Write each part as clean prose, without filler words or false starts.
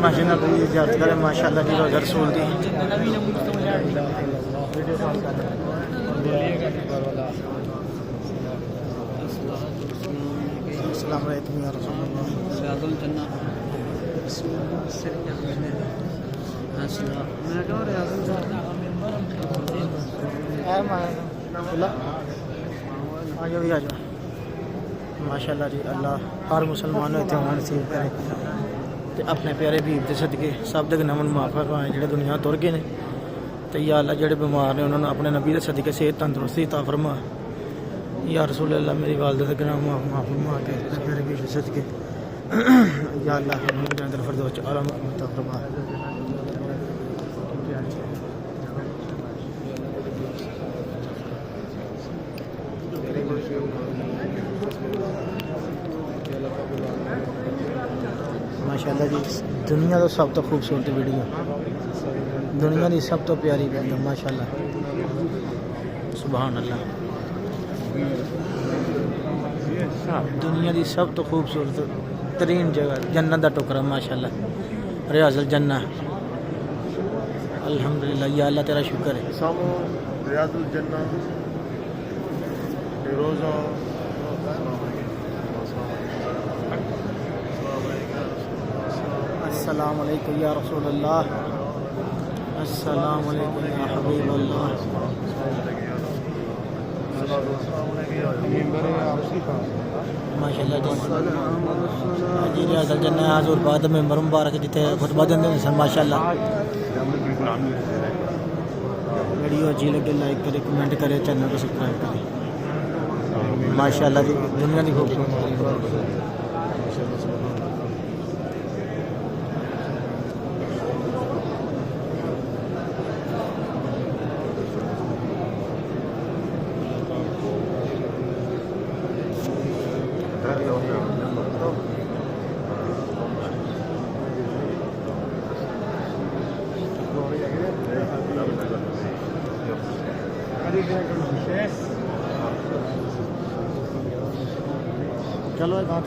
माशाल्लाह भी इजाजत करें माशाल्लाह जी रोज़ा रसूल दी। अस्सलाम वालेकुम या रसूल अल्लाह। माशाल्लाह जी अल्लाह हर मुसलमान इत्तेहान नसीब करे ते अपने प्यारे बीब के सदके सब तक नमन मुआफक आए जेह्ड़े दुनिया तुर गए ने ते या अल्लाह जेह्ड़े बीमार ने उन्होंने अपने नबी के सदके सेहत तंदरुस्ती अता फरमा। या रसूल अल्लाह मेरी वालदा के गुनाह माफ फरमा के प्यारे बीब के सदके या अल्लाह जन्नत फिरदौस च आला अता फरमा। माशाल्लाह जी दुनिया तो सब तो खूबसूरत वीडियो दुनिया की सब तो प्यारी वीडियो माशाल्लाह सुभान अल्लाह। दुनिया की सब तो खूबसूरत तरीन जगह जन्नत का टुकड़ा माशाल्लाह रियाजुल जन्नत। अल्हम्दुलिल्लाह या अल्लाह तेरा शुक्र है। रियाजुल जन्नत रोज़ा अस्सलाम वालेकुम या रसूल अल्लाह। अस्सलाम वालेकुम या हबीब अल्लाह। माशाल्लाह जी रियाजुल जन्नत हजूर बाद मेंबर मुबारक जिथे खुतबा देंदे सन माशाल्लाह। वीडियो अच्छी लगे लाइक करे कमेंट करे चैनल को सब्सक्राइब करे माशाल्लाह जी दुनिया की खूबसूरत। चलो बात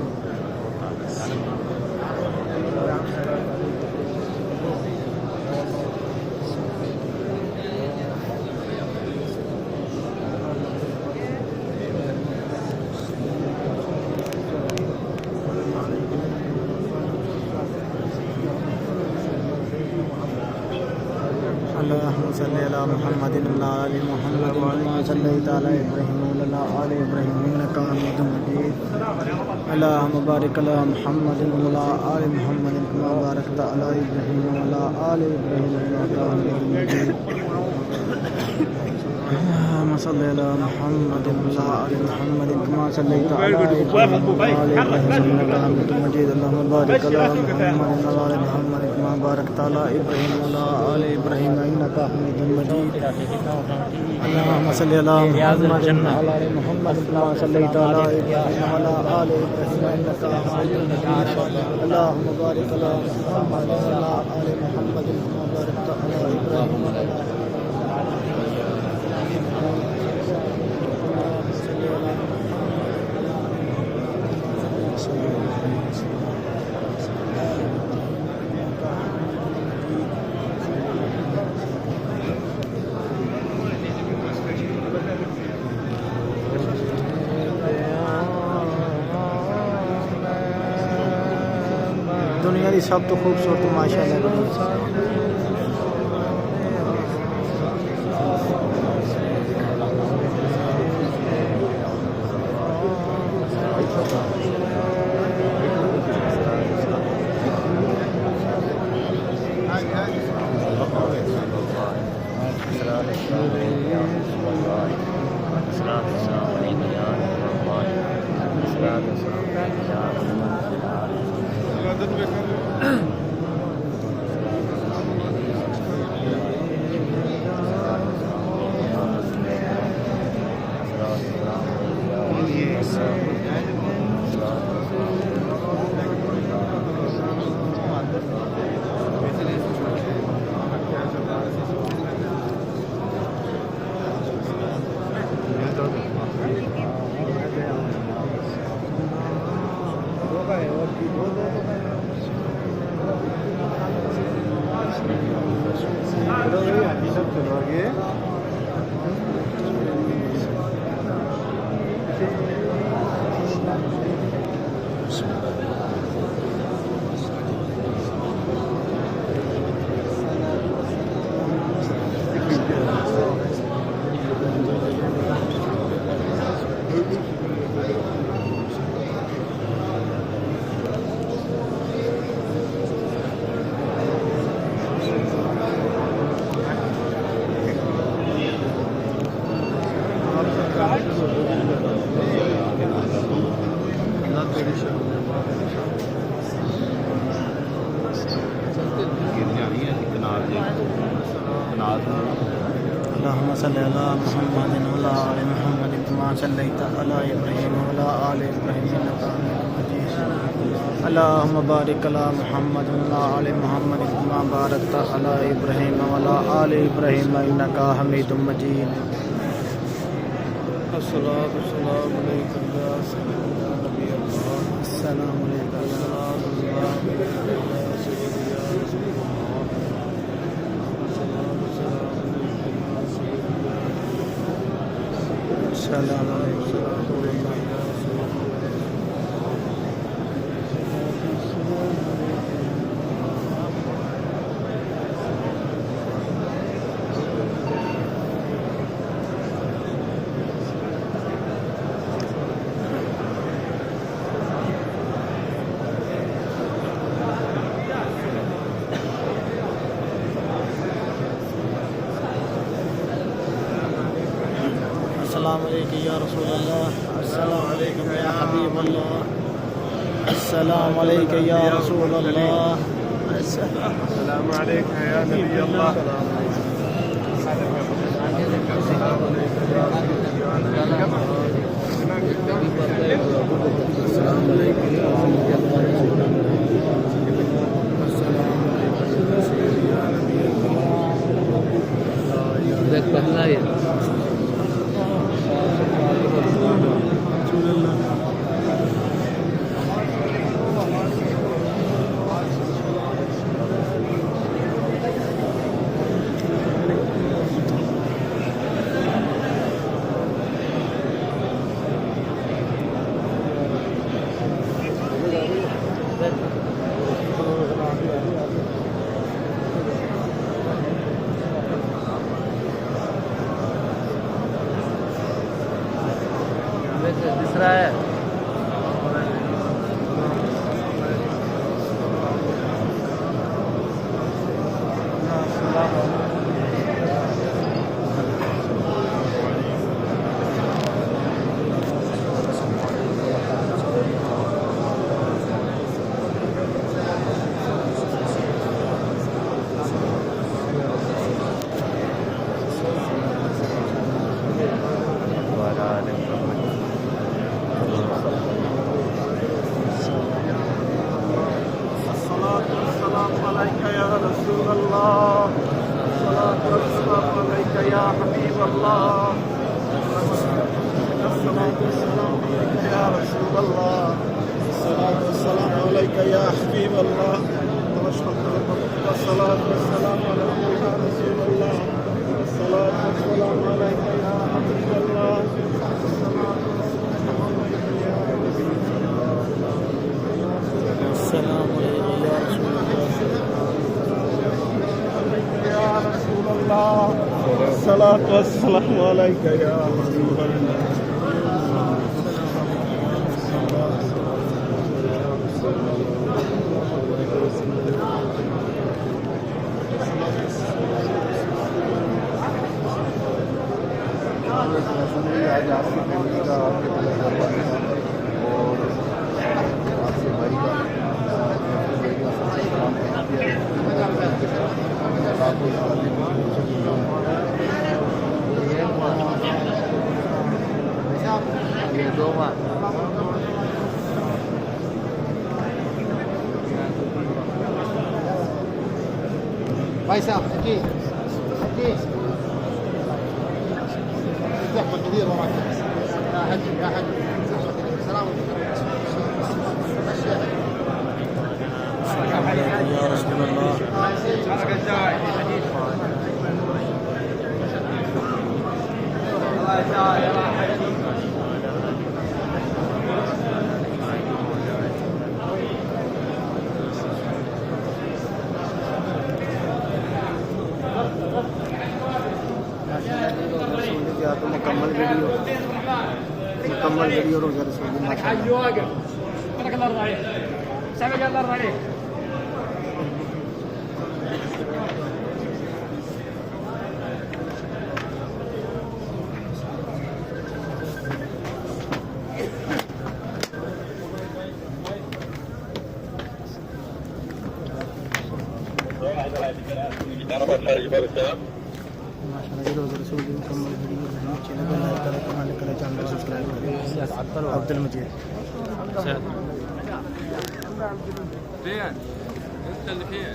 अल्लाहुम्मा सल्ली अला मुहम्मदिन व अला आलि मुहम्मदिन कमा सल्लैता अला इब्राहीम व अला आलि इब्राहीम इन्नका हमीदुम मजीद। अल्लाहुम्मा बारिक अला मुहम्मदिन व अला आलि मुहम्मदिन कमा बारकता अला इब्राहीम व अला आलि इब्राहीम इन्नका हमीदुम मजीद। अल्लाहुम्मा सल्ली अला मुहम्मदिन व अला आलि मुहम्मदिन कमा सल्लैता अला इब्राहीम व अला आलि इब्राहीम इन्नका हमीदुम मजीद। अल्लाहुम्मा बारिक अला मुहम्मदिन व अला आलि मुहम्मदिन कमा बारकता अला इब्राहीम व अला आलि इब्राहीम इन्नका हमीदुम मजीद। अल्लाहुम्मा सल्ली अला मुहम्मदिन व अला आलि मुहम्मदिन कमा सल्लैता अला इब्राहीम व अला आलि इब्राहीम इन्नका हमीदुम मजीद। अल्लाहुम्मा बारिक अला मुहम्मदिन व अला आलि मुहम्मदिन कमा बारकता अला इब्राहीम व अला दुनिया की सब तो खूबसूरत माशाल्लाह। चलो आगे اللهم صل على محمد وعلى آل محمد كما صليت على إبراهيم وعلى آل إبراهيم إنك حميد مجيد اللهم بارك على محمد وعلى آل محمد كما باركت على إبراهيم وعلى آل إبراهيم إنك حميد مجيد الصلاة والسلام عليك يا سيدنا نبي الله السلام عليك يا رسول الله السلام عليكم السلام عليك يا رسول الله السلام عليكم يا حبيب الله السلام عليك يا رسول الله السلام عليك يا نبي الله السلام عليكم يا दिख रहा है يا حبيب الله الصلاة والسلام عليك يا رسول الله الصلاة والسلام عليك يا حبيب الله الصلاة والسلام عليك يا رسول الله الصلاة والسلام عليك يا حبيب الله السلام عليكم يا رسول الله الصلاة والسلام عليك يا حبيب الله आज आपकी फैमिली का आपके और आपसे भाई का भाई साहब जी जी تحفل كثير وراك يا حج يا حج السلام عليكم يا رسول الله तो मुकम्मल वीडियो रोज़ा रसूल की माशाअल्लाह। माशाअल्लाह रोज़ा रसूल की मुकम्मल वीडियो चैनल को लाइक करें, कमेंट करें, चैनल को सब्सक्राइब करें। अब्दुल मजीद فين؟ انت اللي فين؟